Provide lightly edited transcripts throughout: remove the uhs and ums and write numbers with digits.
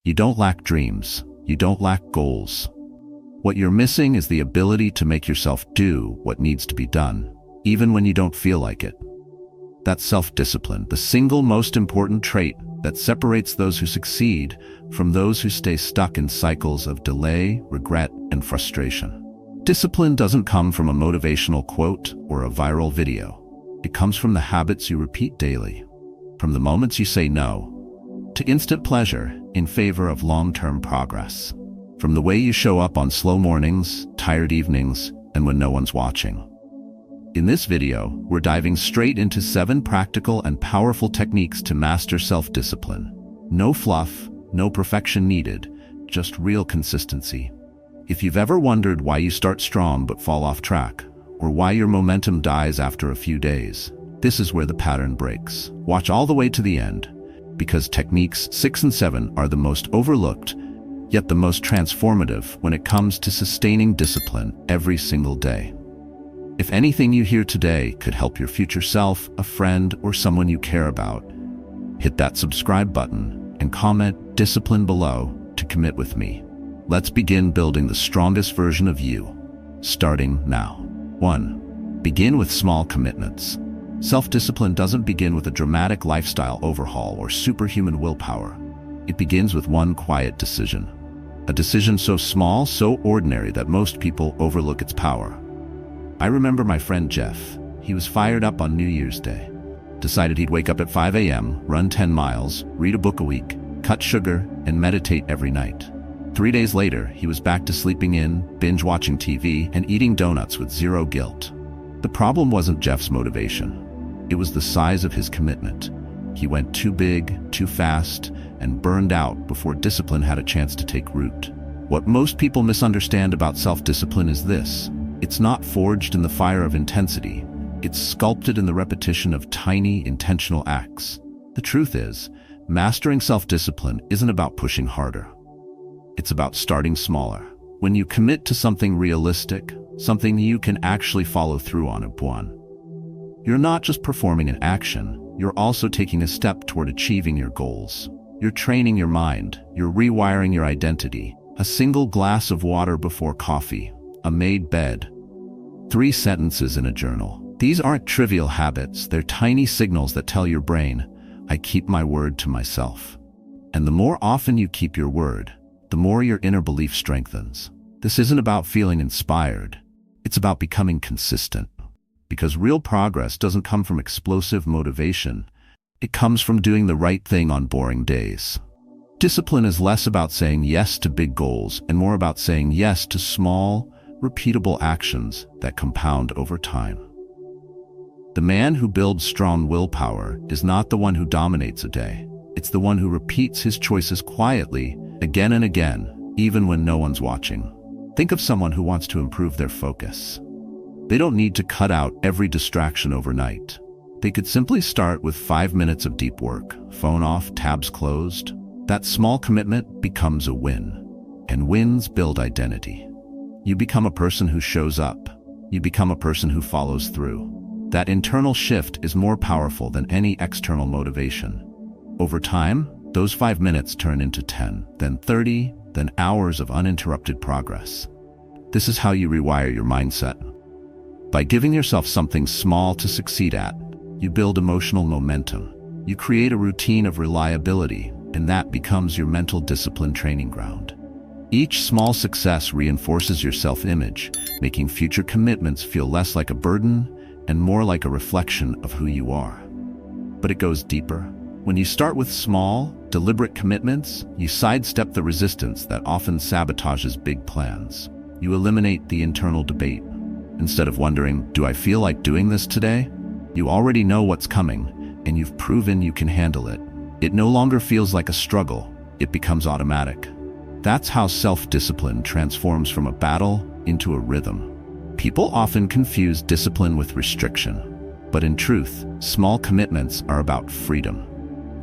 You don't lack dreams. You don't lack goals. What you're missing is the ability to make yourself do what needs to be done, even when you don't feel like it. That's self-discipline, the single most important trait that separates those who succeed from those who stay stuck in cycles of delay, regret, and frustration. Discipline doesn't come from a motivational quote or a viral video. It comes from the habits you repeat daily, from the moments you say no to instant pleasure in favor of long-term progress, from the way you show up on slow mornings, tired evenings, and when no one's watching. In this video, we're diving straight into 7 practical and powerful techniques to master self-discipline. No fluff, no perfection needed, just real consistency. If you've ever wondered why you start strong but fall off track, or why your momentum dies after a few days, this is where the pattern breaks. Watch all the way to the end, because techniques 6 and 7 are the most overlooked, yet the most transformative when it comes to sustaining discipline every single day. If anything you hear today could help your future self, a friend, or someone you care about, hit that subscribe button and comment discipline below to commit with me. Let's begin building the strongest version of you, starting now. 1. Begin with small commitments. Self-discipline doesn't begin with a dramatic lifestyle overhaul or superhuman willpower. It begins with one quiet decision. A decision so small, so ordinary that most people overlook its power. I remember my friend Jeff. He was fired up on New Year's Day. Decided he'd wake up at 5 a.m., run 10 miles, read a book a week, cut sugar, and meditate every night. 3 days later, he was back to sleeping in, binge-watching TV, and eating donuts with zero guilt. The problem wasn't Jeff's motivation. It was the size of his commitment. He went too big, too fast, and burned out before discipline had a chance to take root. What most people misunderstand about self-discipline is this. It's not forged in the fire of intensity. It's sculpted in the repetition of tiny, intentional acts. The truth is, mastering self-discipline isn't about pushing harder. It's about starting smaller. When you commit to something realistic, something you can actually follow through on at one, you're not just performing an action, you're also taking a step toward achieving your goals. You're training your mind, you're rewiring your identity. A single glass of water before coffee, a made bed, 3 sentences in a journal. These aren't trivial habits, they're tiny signals that tell your brain, I keep my word to myself. And the more often you keep your word, the more your inner belief strengthens. This isn't about feeling inspired, it's about becoming consistent. Because real progress doesn't come from explosive motivation, it comes from doing the right thing on boring days. Discipline is less about saying yes to big goals and more about saying yes to small, repeatable actions that compound over time. The man who builds strong willpower is not the one who dominates a day. It's the one who repeats his choices quietly, again and again, even when no one's watching. Think of someone who wants to improve their focus. They don't need to cut out every distraction overnight. They could simply start with 5 minutes of deep work, phone off, tabs closed. That small commitment becomes a win, and wins build identity. You become a person who shows up. You become a person who follows through. That internal shift is more powerful than any external motivation. Over time, those 5 minutes turn into 10, then 30, then hours of uninterrupted progress. This is how you rewire your mindset. By giving yourself something small to succeed at, you build emotional momentum. You create a routine of reliability, and that becomes your mental discipline training ground. Each small success reinforces your self-image, making future commitments feel less like a burden and more like a reflection of who you are. But it goes deeper. When you start with small, deliberate commitments, you sidestep the resistance that often sabotages big plans. You eliminate the internal debate. Instead of wondering, do I feel like doing this today? You already know what's coming, and you've proven you can handle it. It no longer feels like a struggle. It becomes automatic. That's how self-discipline transforms from a battle into a rhythm. People often confuse discipline with restriction, but in truth, small commitments are about freedom.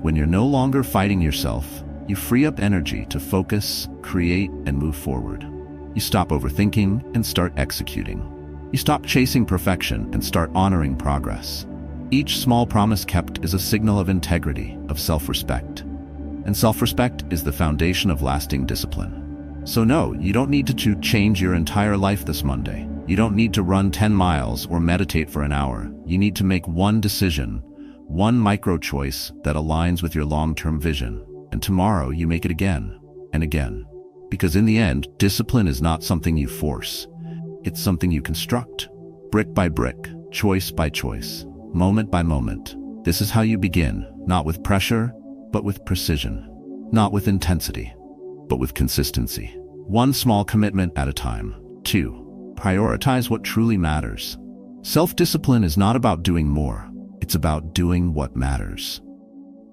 When you're no longer fighting yourself, you free up energy to focus, create, and move forward. You stop overthinking and start executing. You stop chasing perfection and start honoring progress. Each small promise kept is a signal of integrity, of self-respect. And self-respect is the foundation of lasting discipline. So no, you don't need to change your entire life this Monday. You don't need to run 10 miles or meditate for an hour. You need to make one decision, one micro choice that aligns with your long-term vision. And tomorrow you make it again and again. Because in the end, discipline is not something you force. It's something you construct, brick by brick, choice by choice, moment by moment. This is how you begin, not with pressure, but with precision. Not with intensity, but with consistency. One small commitment at a time. 2. Prioritize what truly matters. Self-discipline is not about doing more. It's about doing what matters.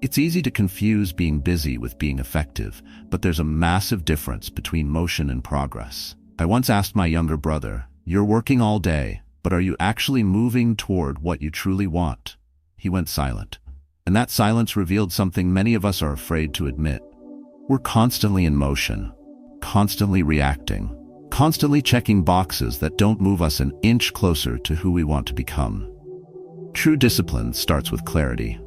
It's easy to confuse being busy with being effective, but there's a massive difference between motion and progress. I once asked my younger brother, "You're working all day, but are you actually moving toward what you truly want?" He went silent. And that silence revealed something many of us are afraid to admit. We're constantly in motion, constantly reacting, constantly checking boxes that don't move us an inch closer to who we want to become. True discipline starts with clarity.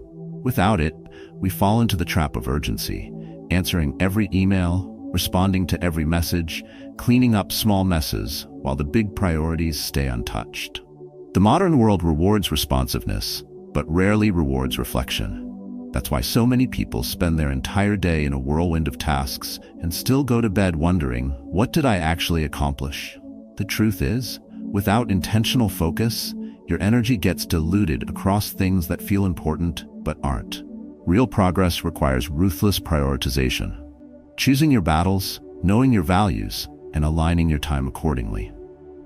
Without it, we fall into the trap of urgency, answering every email, responding to every message, cleaning up small messes, while the big priorities stay untouched. The modern world rewards responsiveness, but rarely rewards reflection. That's why so many people spend their entire day in a whirlwind of tasks and still go to bed wondering, what did I actually accomplish? The truth is, without intentional focus, your energy gets diluted across things that feel important but aren't. Real progress requires ruthless prioritization. Choosing your battles, knowing your values, and aligning your time accordingly.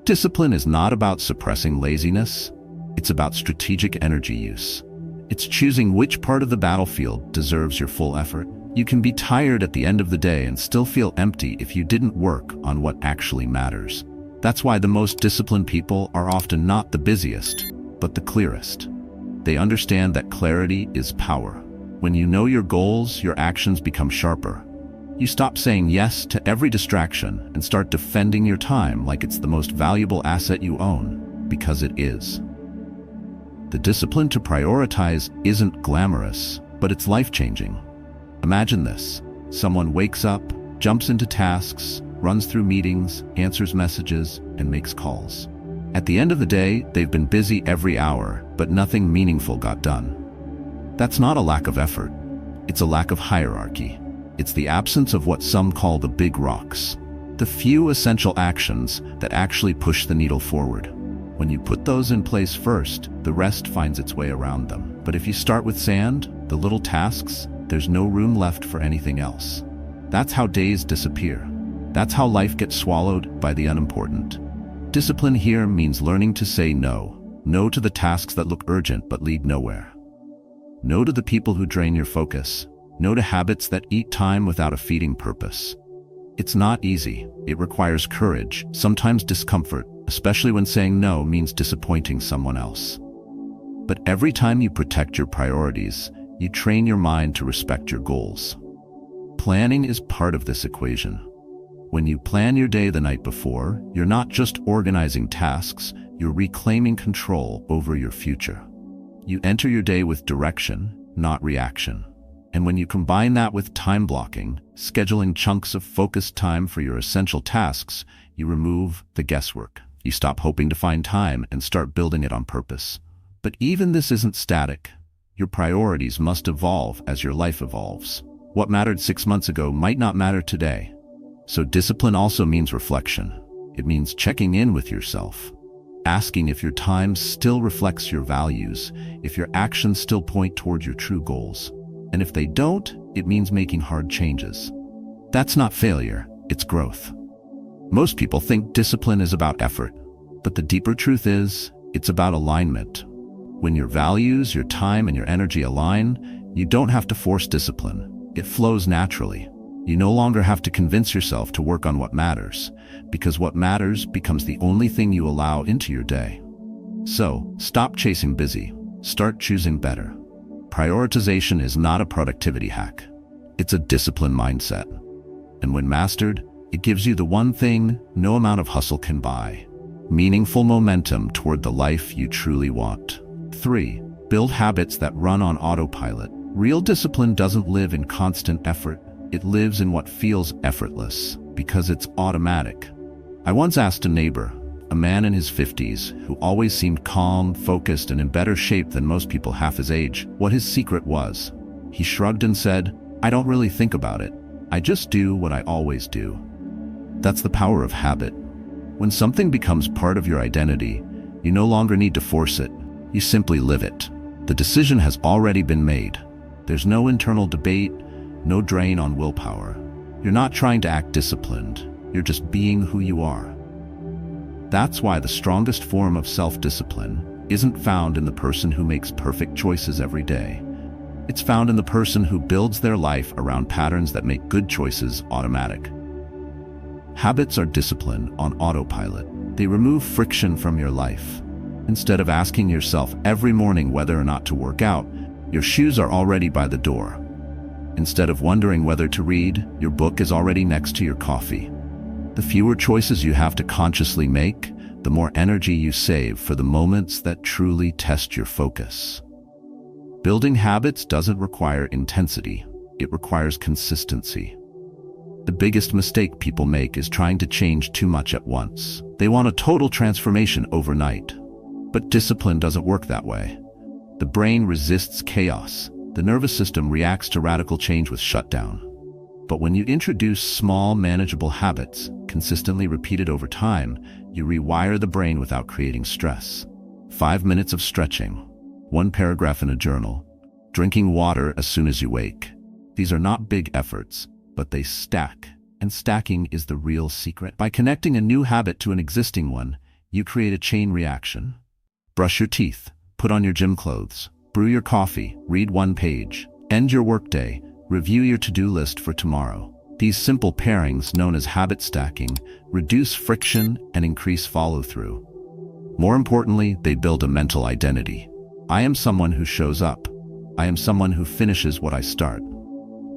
Discipline is not about suppressing laziness. It's about strategic energy use. It's choosing which part of the battlefield deserves your full effort. You can be tired at the end of the day and still feel empty if you didn't work on what actually matters. That's why the most disciplined people are often not the busiest, but the clearest. They understand that clarity is power. When you know your goals, your actions become sharper. You stop saying yes to every distraction and start defending your time like it's the most valuable asset you own, because it is. The discipline to prioritize isn't glamorous, but it's life-changing. Imagine this. Someone wakes up, jumps into tasks, runs through meetings, answers messages, and makes calls. At the end of the day, they've been busy every hour, but nothing meaningful got done. That's not a lack of effort. It's a lack of hierarchy. It's the absence of what some call the big rocks. The few essential actions that actually push the needle forward. When you put those in place first, the rest finds its way around them. But if you start with sand, the little tasks, there's no room left for anything else. That's how days disappear. That's how life gets swallowed by the unimportant. Discipline here means learning to say no. No to the tasks that look urgent but lead nowhere. No to the people who drain your focus. No to habits that eat time without a feeding purpose. It's not easy. It requires courage, sometimes discomfort, especially when saying no means disappointing someone else. But every time you protect your priorities, you train your mind to respect your goals. Planning is part of this equation. When you plan your day the night before, you're not just organizing tasks, you're reclaiming control over your future. You enter your day with direction, not reaction. And when you combine that with time blocking, scheduling chunks of focused time for your essential tasks, you remove the guesswork. You stop hoping to find time and start building it on purpose. But even this isn't static. Your priorities must evolve as your life evolves. What mattered 6 months ago might not matter today. So discipline also means reflection. It means checking in with yourself. Asking if your time still reflects your values, if your actions still point toward your true goals. And if they don't, it means making hard changes. That's not failure, it's growth. Most people think discipline is about effort, but the deeper truth is, it's about alignment. When your values, your time, and your energy align, you don't have to force discipline. It flows naturally. You no longer have to convince yourself to work on what matters, because what matters becomes the only thing you allow into your day. So, stop chasing busy. Start choosing better. Prioritization is not a productivity hack. It's a discipline mindset. And when mastered, it gives you the one thing no amount of hustle can buy: meaningful momentum toward the life you truly want. 3. Build habits that run on autopilot. Real discipline doesn't live in constant effort. It lives in what feels effortless, because it's automatic. I once asked a neighbor, a man in his 50s, who always seemed calm, focused, and in better shape than most people half his age, what his secret was. He shrugged and said, "I don't really think about it. I just do what I always do." That's the power of habit. When something becomes part of your identity, you no longer need to force it. You simply live it. The decision has already been made. There's no internal debate, no drain on willpower. You're not trying to act disciplined. You're just being who you are. That's why the strongest form of self-discipline isn't found in the person who makes perfect choices every day. It's found in the person who builds their life around patterns that make good choices automatic. Habits are discipline on autopilot. They remove friction from your life. Instead of asking yourself every morning whether or not to work out, your shoes are already by the door. Instead of wondering whether to read, your book is already next to your coffee. The fewer choices you have to consciously make, the more energy you save for the moments that truly test your focus. Building habits doesn't require intensity. It requires consistency. The biggest mistake people make is trying to change too much at once. They want a total transformation overnight. But discipline doesn't work that way. The brain resists chaos. The nervous system reacts to radical change with shutdown. But when you introduce small, manageable habits, consistently repeated over time, you rewire the brain without creating stress. 5 minutes of stretching, 1 paragraph in a journal, drinking water as soon as you wake. These are not big efforts, but they stack, and stacking is the real secret. By connecting a new habit to an existing one, you create a chain reaction. Brush your teeth, put on your gym clothes, brew your coffee, read 1 page, end your workday, review your to-do list for tomorrow. These simple pairings, known as habit stacking, reduce friction and increase follow-through. More importantly, they build a mental identity. I am someone who shows up. I am someone who finishes what I start.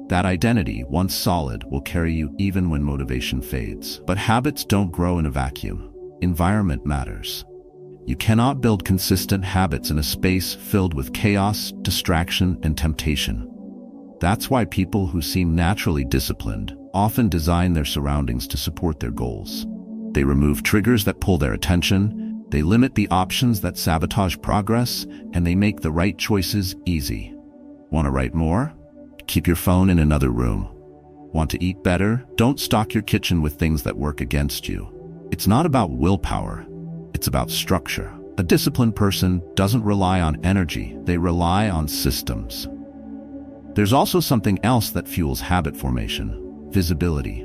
That identity, once solid, will carry you even when motivation fades. But habits don't grow in a vacuum. Environment matters. You cannot build consistent habits in a space filled with chaos, distraction, and temptation. That's why people who seem naturally disciplined often design their surroundings to support their goals. They remove triggers that pull their attention, they limit the options that sabotage progress, and they make the right choices easy. Want to write more? Keep your phone in another room. Want to eat better? Don't stock your kitchen with things that work against you. It's not about willpower. It's about structure. A disciplined person doesn't rely on energy. They rely on systems. There's also something else that fuels habit formation: visibility.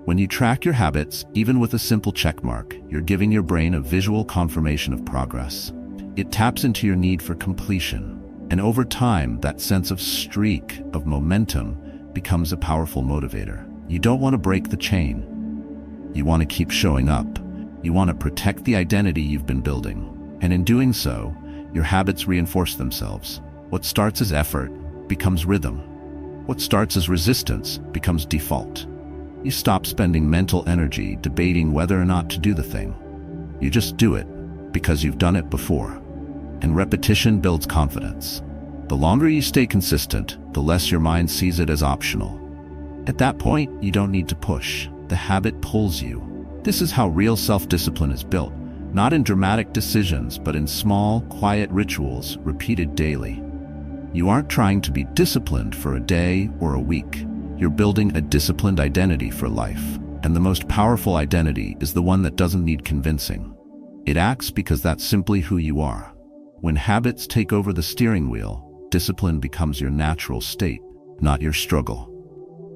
When you track your habits, even with a simple check mark, you're giving your brain a visual confirmation of progress. It taps into your need for completion. And over time, that sense of streak, of momentum, becomes a powerful motivator. You don't want to break the chain. You want to keep showing up. You want to protect the identity you've been building. And in doing so, your habits reinforce themselves. What starts as effort becomes rhythm. What starts as resistance becomes default. You stop spending mental energy debating whether or not to do the thing. You just do it because you've done it before. And repetition builds confidence. The longer you stay consistent, the less your mind sees it as optional. At that point, you don't need to push. The habit pulls you. This is how real self-discipline is built, not in dramatic decisions, but in small, quiet rituals repeated daily. You aren't trying to be disciplined for a day or a week. You're building a disciplined identity for life. And the most powerful identity is the one that doesn't need convincing. It acts because that's simply who you are. When habits take over the steering wheel, discipline becomes your natural state, not your struggle.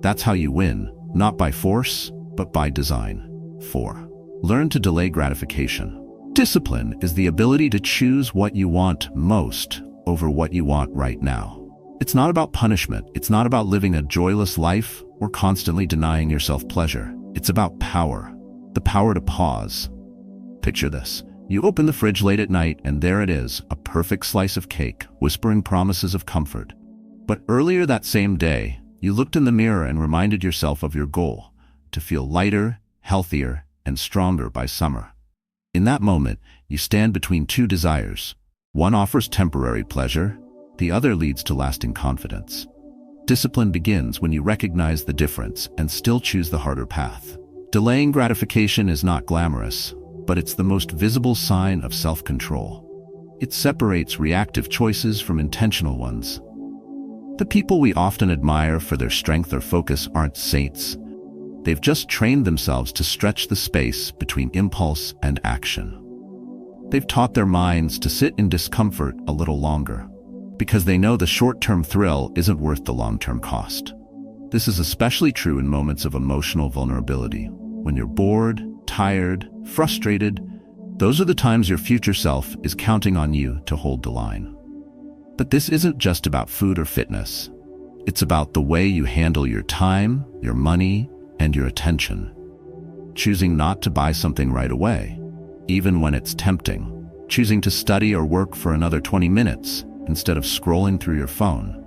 That's how you win, not by force, but by design. 4. Learn to delay gratification. Discipline is the ability to choose what you want most over what you want right now. It's not about punishment. It's not about living a joyless life or constantly denying yourself pleasure. It's about power. The power to pause. Picture this. You open the fridge late at night and there it is, a perfect slice of cake, whispering promises of comfort. But earlier that same day, you looked in the mirror and reminded yourself of your goal: to feel lighter, healthier, and stronger by summer. In that moment, you stand between two desires. One offers temporary pleasure, The other leads to lasting confidence. Discipline begins when you recognize the difference and still choose the harder path. Delaying gratification is not glamorous, but it's the most visible sign of self-control. It separates reactive choices from intentional ones. The people we often admire for their strength or focus aren't saints. They've just trained themselves to stretch the space between impulse and action. They've taught their minds to sit in discomfort a little longer, because they know the short-term thrill isn't worth the long-term cost. This is especially true in moments of emotional vulnerability. When you're bored, tired, frustrated, those are the times your future self is counting on you to hold the line. But this isn't just about food or fitness. It's about the way you handle your time, your money, and your attention. Choosing not to buy something right away, even when it's tempting. Choosing to study or work for another 20 minutes instead of scrolling through your phone.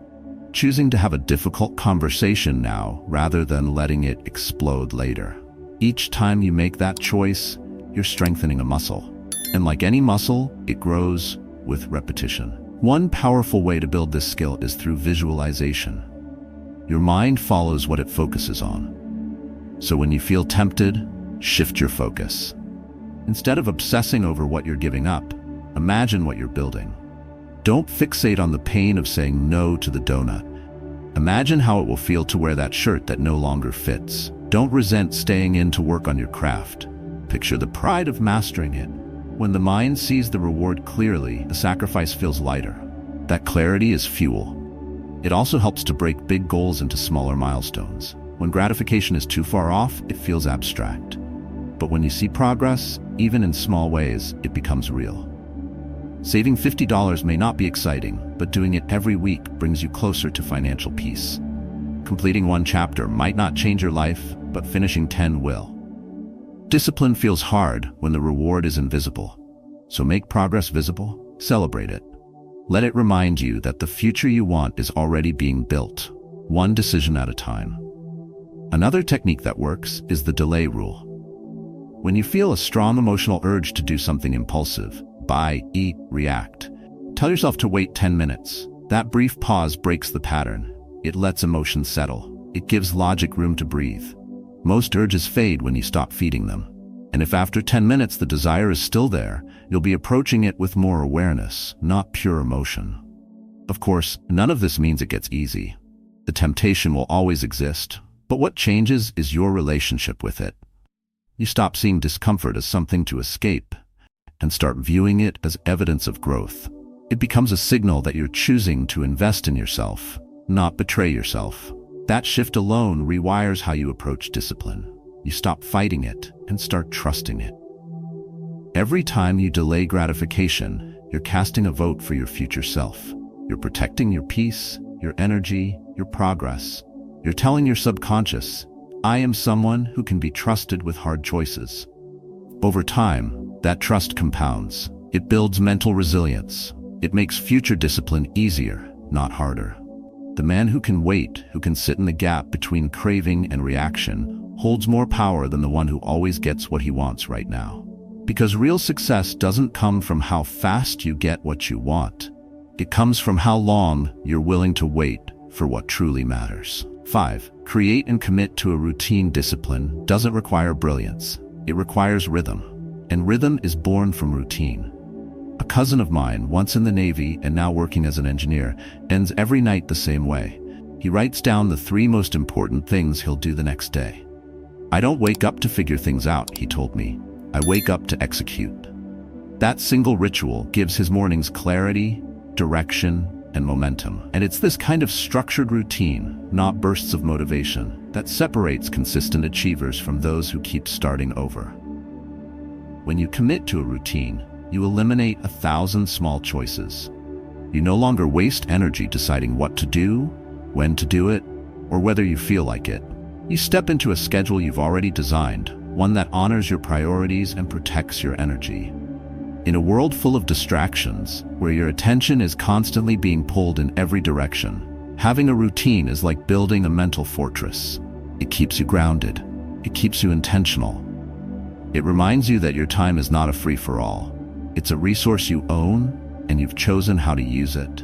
Choosing to have a difficult conversation now rather than letting it explode later. Each time you make that choice, you're strengthening a muscle. And like any muscle, it grows with repetition. One powerful way to build this skill is through visualization. Your mind follows what it focuses on. So when you feel tempted, shift your focus. Instead of obsessing over what you're giving up, imagine what you're building. Don't fixate on the pain of saying no to the donut. Imagine how it will feel to wear that shirt that no longer fits. Don't resent staying in to work on your craft. Picture the pride of mastering it. When the mind sees the reward clearly, the sacrifice feels lighter. That clarity is fuel. It also helps to break big goals into smaller milestones. When gratification is too far off, it feels abstract. But when you see progress, even in small ways, it becomes real. Saving $50 may not be exciting, but doing it every week brings you closer to financial peace. Completing one chapter might not change your life, but finishing 10 will. Discipline feels hard when the reward is invisible. So make progress visible, celebrate it. Let it remind you that the future you want is already being built, one decision at a time. Another technique that works is the delay rule. When you feel a strong emotional urge to do something impulsive, buy, eat, react, tell yourself to wait 10 minutes. That brief pause breaks the pattern. It lets emotions settle. It gives logic room to breathe. Most urges fade when you stop feeding them. And if after 10 minutes the desire is still there, you'll be approaching it with more awareness, not pure emotion. Of course, none of this means it gets easy. The temptation will always exist, but what changes is your relationship with it. You stop seeing discomfort as something to escape and start viewing it as evidence of growth. It becomes a signal that you're choosing to invest in yourself, not betray yourself. That shift alone rewires how you approach discipline. You stop fighting it and start trusting it. Every time you delay gratification, you're casting a vote for your future self. You're protecting your peace, your energy, your progress. You're telling your subconscious, I am someone who can be trusted with hard choices. Over time, that trust compounds. It builds mental resilience. It makes future discipline easier, not harder. The man who can wait, who can sit in the gap between craving and reaction, holds more power than the one who always gets what he wants right now. Because real success doesn't come from how fast you get what you want. It comes from how long you're willing to wait for what truly matters. 5. Create and commit to a routine. Discipline doesn't require brilliance. It requires rhythm. And rhythm is born from routine. A cousin of mine, once in the Navy and now working as an engineer, ends every night the same way. He writes down the 3 most important things he'll do the next day. I don't wake up to figure things out, he told me. I wake up to execute. That single ritual gives his mornings clarity, direction, and momentum. And it's this kind of structured routine, not bursts of motivation, that separates consistent achievers from those who keep starting over. When you commit to a routine, you eliminate 1,000 small choices. You no longer waste energy deciding what to do, when to do it, or whether you feel like it. You step into a schedule you've already designed, one that honors your priorities and protects your energy. In a world full of distractions, where your attention is constantly being pulled in every direction, having a routine is like building a mental fortress. It keeps you grounded. It keeps you intentional. It reminds you that your time is not a free-for-all. It's a resource you own, and you've chosen how to use it.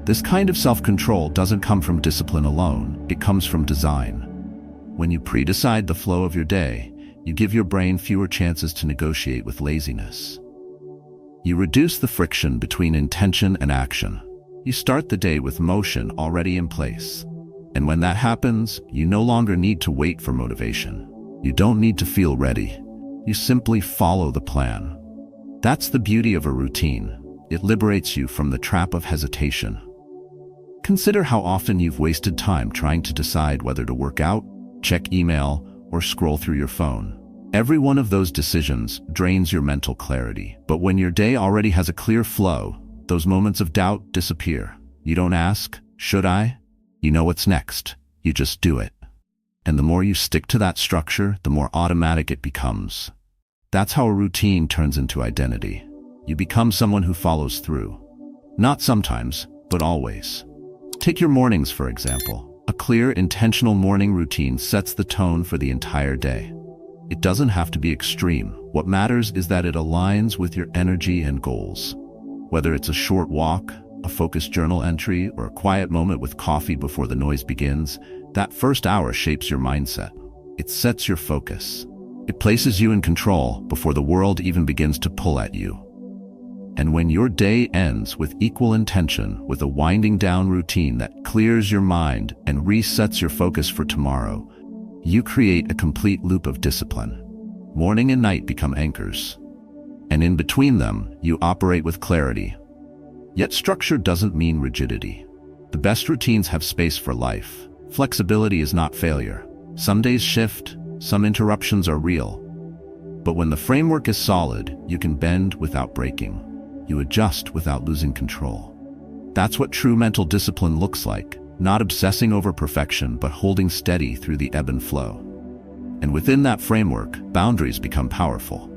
This kind of self-control doesn't come from discipline alone, it comes from design. When you pre-decide the flow of your day, you give your brain fewer chances to negotiate with laziness. You reduce the friction between intention and action. You start the day with motion already in place. And when that happens, you no longer need to wait for motivation. You don't need to feel ready. You simply follow the plan. That's the beauty of a routine. It liberates you from the trap of hesitation. Consider how often you've wasted time trying to decide whether to work out, check email, or scroll through your phone. Every one of those decisions drains your mental clarity. But when your day already has a clear flow, those moments of doubt disappear. You don't ask, "Should I?" You know what's next. You just do it. And the more you stick to that structure, the more automatic it becomes. That's how a routine turns into identity. You become someone who follows through. Not sometimes, but always. Take your mornings, for example. A clear, intentional morning routine sets the tone for the entire day. It doesn't have to be extreme. What matters is that it aligns with your energy and goals. Whether it's a short walk, a focused journal entry, or a quiet moment with coffee before the noise begins, that first hour shapes your mindset. It sets your focus. It places you in control before the world even begins to pull at you. And when your day ends with equal intention, with a winding down routine that clears your mind and resets your focus for tomorrow, you create a complete loop of discipline. Morning and night become anchors. And in between them, you operate with clarity. Yet structure doesn't mean rigidity. The best routines have space for life. Flexibility is not failure. Some days shift, some interruptions are real. But when the framework is solid, you can bend without breaking. You adjust without losing control. That's what true mental discipline looks like, not obsessing over perfection, but holding steady through the ebb and flow. And within that framework, boundaries become powerful.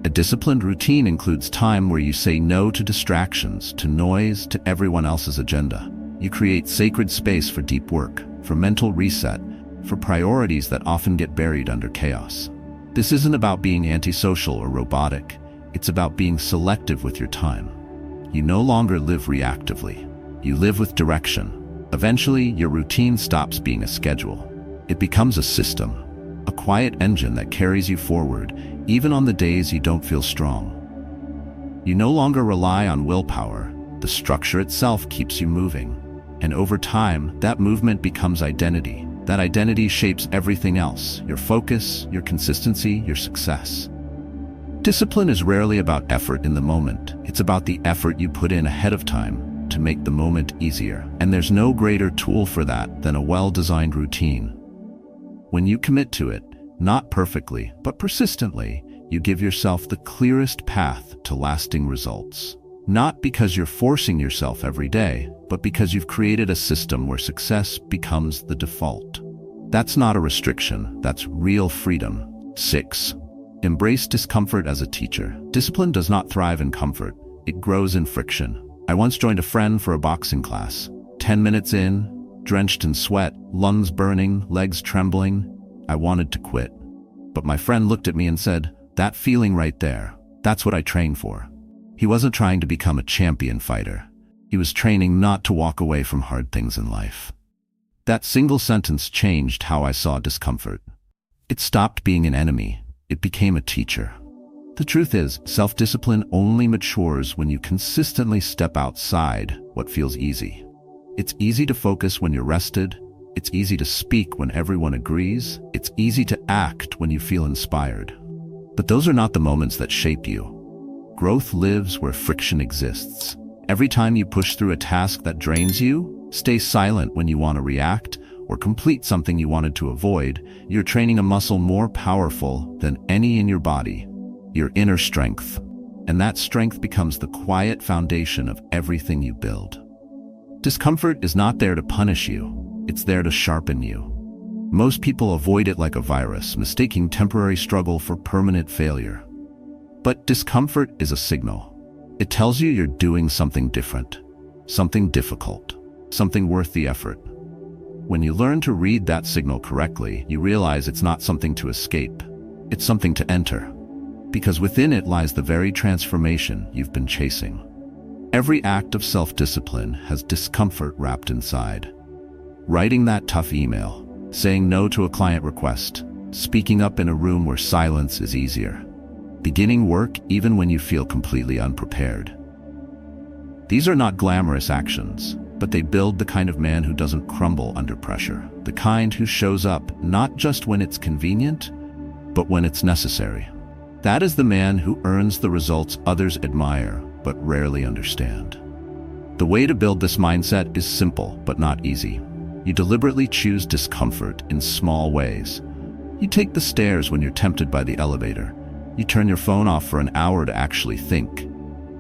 A disciplined routine includes time where you say no to distractions, to noise, to everyone else's agenda. You create sacred space for deep work, for mental reset, for priorities that often get buried under chaos. This isn't about being antisocial or robotic. It's about being selective with your time. You no longer live reactively. You live with direction. Eventually, your routine stops being a schedule. It becomes a system, a quiet engine that carries you forward, even on the days you don't feel strong. You no longer rely on willpower. The structure itself keeps you moving. And over time, that movement becomes identity. That identity shapes everything else: your focus, your consistency, your success. Discipline is rarely about effort in the moment. It's about the effort you put in ahead of time to make the moment easier. And there's no greater tool for that than a well-designed routine. When you commit to it, not perfectly, but persistently, you give yourself the clearest path to lasting results. Not because you're forcing yourself every day, but because you've created a system where success becomes the default. That's not a restriction, that's real freedom. 6. Embrace discomfort as a teacher. Discipline does not thrive in comfort, it grows in friction. I once joined a friend for a boxing class. 10 minutes in, drenched in sweat, lungs burning, legs trembling, I wanted to quit. But my friend looked at me and said, "That feeling right there, that's what I train for." He wasn't trying to become a champion fighter. He was training not to walk away from hard things in life. That single sentence changed how I saw discomfort. It stopped being an enemy. It became a teacher. The truth is, self-discipline only matures when you consistently step outside what feels easy. It's easy to focus when you're rested. It's easy to speak when everyone agrees. It's easy to act when you feel inspired. But those are not the moments that shape you. Growth lives where friction exists. Every time you push through a task that drains you, stay silent when you want to react, or complete something you wanted to avoid, you're training a muscle more powerful than any in your body, your inner strength. And that strength becomes the quiet foundation of everything you build. Discomfort is not there to punish you, it's there to sharpen you. Most people avoid it like a virus, mistaking temporary struggle for permanent failure. But discomfort is a signal. It tells you you're doing something different, something difficult, something worth the effort. When you learn to read that signal correctly, you realize it's not something to escape, it's something to enter. Because within it lies the very transformation you've been chasing. Every act of self-discipline has discomfort wrapped inside. Writing that tough email, saying no to a client request, speaking up in a room where silence is easier, beginning work even when you feel completely unprepared. These are not glamorous actions, but they build the kind of man who doesn't crumble under pressure, the kind who shows up not just when it's convenient, but when it's necessary. That is the man who earns the results others admire but rarely understand. The way to build this mindset is simple but not easy. You deliberately choose discomfort in small ways. You take the stairs when you're tempted by the elevator. You turn your phone off for an hour to actually think.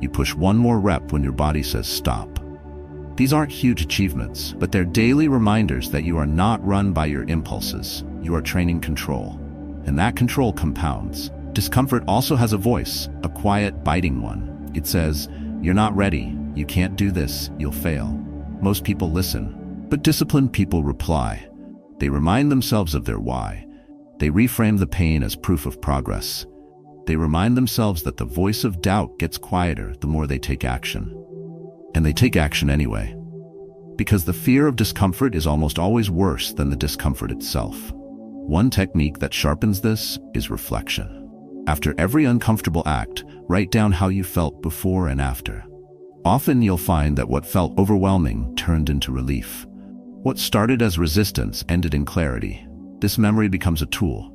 You push one more rep when your body says stop. These aren't huge achievements, but they're daily reminders that you are not run by your impulses. You are training control. And that control compounds. Discomfort also has a voice, a quiet, biting one. It says, "You're not ready. You can't do this. You'll fail." Most people listen, but disciplined people reply. They remind themselves of their why. They reframe the pain as proof of progress. They remind themselves that the voice of doubt gets quieter the more they take action. And they take action anyway. Because the fear of discomfort is almost always worse than the discomfort itself. One technique that sharpens this is reflection. After every uncomfortable act, write down how you felt before and after. Often you'll find that what felt overwhelming turned into relief. What started as resistance ended in clarity. This memory becomes a tool.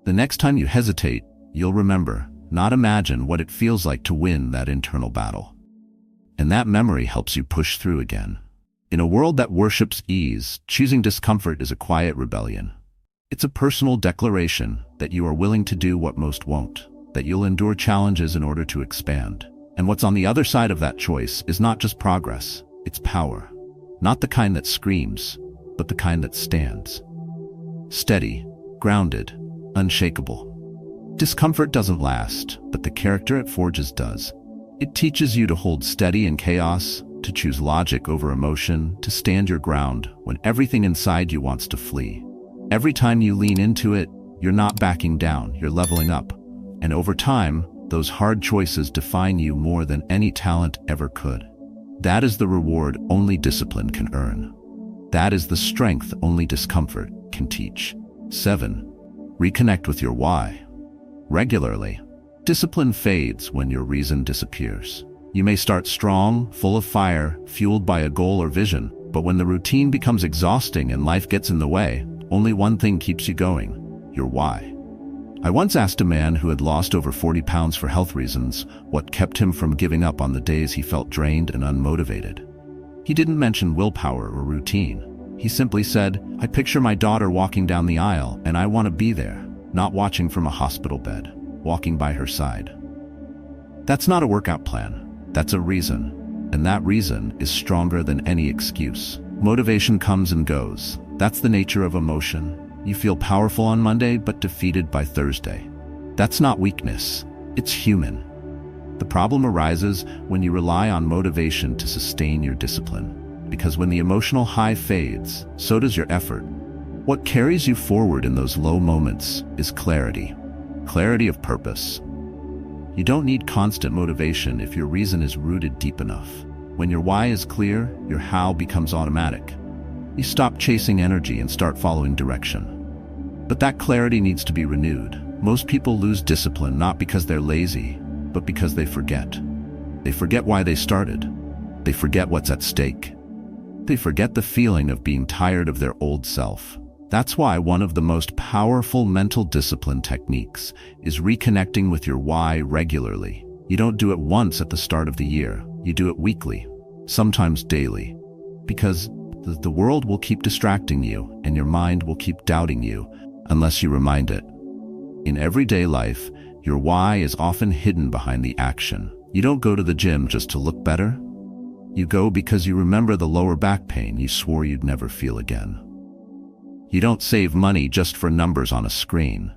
The next time you hesitate, you'll remember, not imagine, what it feels like to win that internal battle. And that memory helps you push through again. In a world that worships ease, choosing discomfort is a quiet rebellion. It's a personal declaration that you are willing to do what most won't, that you'll endure challenges in order to expand. And what's on the other side of that choice is not just progress, it's power. Not the kind that screams, but the kind that stands. Steady, grounded, unshakable. Discomfort doesn't last, but the character it forges does. It teaches you to hold steady in chaos, to choose logic over emotion, to stand your ground when everything inside you wants to flee. Every time you lean into it, you're not backing down, you're leveling up. And over time, those hard choices define you more than any talent ever could. That is the reward only discipline can earn. That is the strength only discomfort can teach. 7. Reconnect with your why. Regularly. Discipline fades when your reason disappears. You may start strong, full of fire, fueled by a goal or vision, but when the routine becomes exhausting and life gets in the way, only one thing keeps you going: your why. I once asked a man who had lost over 40 pounds for health reasons what kept him from giving up on the days he felt drained and unmotivated. He didn't mention willpower or routine. He simply said, "I picture my daughter walking down the aisle and I want to be there, not watching from a hospital bed, walking by her side." That's not a workout plan. That's a reason. And that reason is stronger than any excuse. Motivation comes and goes. That's the nature of emotion. You feel powerful on Monday, but defeated by Thursday. That's not weakness. It's human. The problem arises when you rely on motivation to sustain your discipline. Because when the emotional high fades, so does your effort. What carries you forward in those low moments is clarity. Clarity of purpose. You don't need constant motivation if your reason is rooted deep enough. When your why is clear, your how becomes automatic. You stop chasing energy and start following direction. But that clarity needs to be renewed. Most people lose discipline not because they're lazy, but because they forget. They forget why they started. They forget what's at stake. They forget the feeling of being tired of their old self. That's why one of the most powerful mental discipline techniques is reconnecting with your why regularly. You don't do it once at the start of the year. You do it weekly, sometimes daily. Because the world will keep distracting you and your mind will keep doubting you unless you remind it. In everyday life, your why is often hidden behind the action. You don't go to the gym just to look better. You go because you remember the lower back pain you swore you'd never feel again. You don't save money just for numbers on a screen.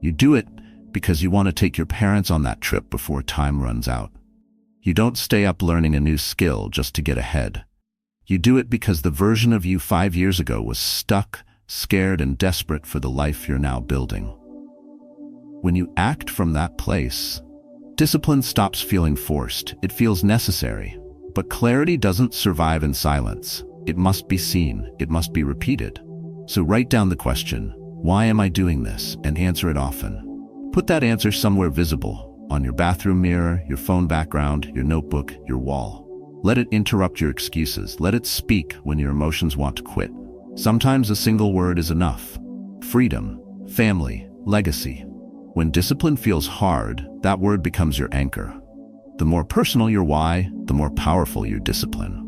You do it because you want to take your parents on that trip before time runs out. You don't stay up learning a new skill just to get ahead. You do it because the version of you 5 years ago was stuck, scared, and desperate for the life you're now building. When you act from that place, Discipline stops feeling forced. It feels necessary. But clarity doesn't survive in silence. It must be seen. It must be repeated. So write down the question, why am I doing this? And answer it often. Put that answer somewhere visible, on your bathroom mirror, your phone background, your notebook, your wall. Let it interrupt your excuses. Let it speak when your emotions want to quit. Sometimes a single word is enough. Freedom, family, legacy. When discipline feels hard, that word becomes your anchor. The more personal your why, the more powerful your discipline.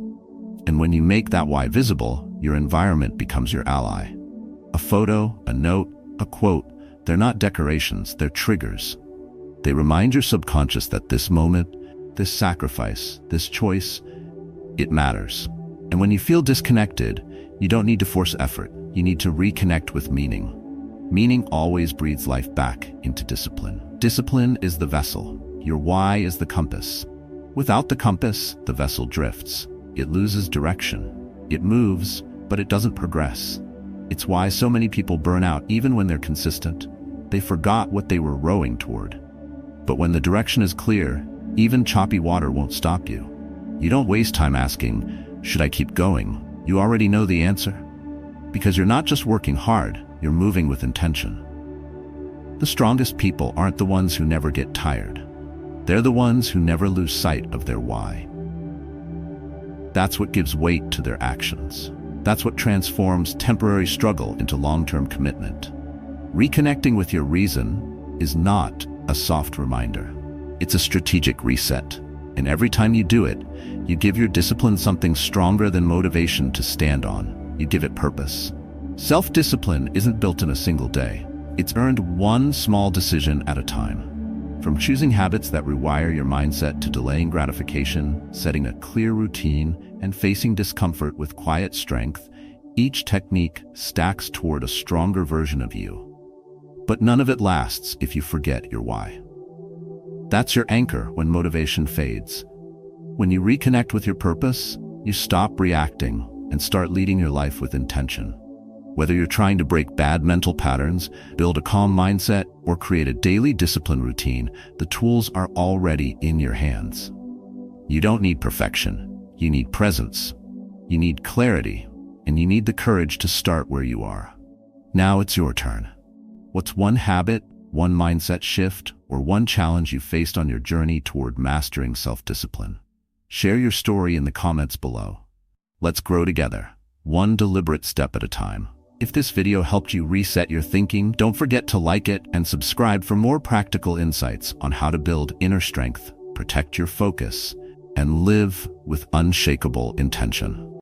And when you make that why visible, your environment becomes your ally. A photo, a note, a quote, they're not decorations, they're triggers. They remind your subconscious that this moment, this sacrifice, this choice, it matters. And when you feel disconnected, you don't need to force effort. You need to reconnect with meaning. Meaning always breathes life back into discipline. Discipline is the vessel. Your why is the compass. Without the compass, the vessel drifts. It loses direction. It moves, but it doesn't progress. It's why so many people burn out even when they're consistent. They forgot what they were rowing toward. But when the direction is clear, even choppy water won't stop you. You don't waste time asking, should I keep going? You already know the answer. Because you're not just working hard, you're moving with intention. The strongest people aren't the ones who never get tired. They're the ones who never lose sight of their why. That's what gives weight to their actions. That's what transforms temporary struggle into long-term commitment. Reconnecting with your reason is not a soft reminder. It's a strategic reset. And every time you do it, you give your discipline something stronger than motivation to stand on. You give it purpose. Self-discipline isn't built in a single day. It's earned one small decision at a time. From choosing habits that rewire your mindset to delaying gratification, setting a clear routine, and facing discomfort with quiet strength, each technique stacks toward a stronger version of you. But none of it lasts if you forget your why. That's your anchor when motivation fades. When you reconnect with your purpose, you stop reacting and start leading your life with intention. Whether you're trying to break bad mental patterns, build a calm mindset, or create a daily discipline routine, the tools are already in your hands. You don't need perfection. You need presence. You need clarity, and you need the courage to start where you are. Now it's your turn. What's one habit, one mindset shift, or one challenge you faced on your journey toward mastering self-discipline? Share your story in the comments below. Let's grow together, one deliberate step at a time. If this video helped you reset your thinking, don't forget to like it and subscribe for more practical insights on how to build inner strength, protect your focus, and live with unshakable intention.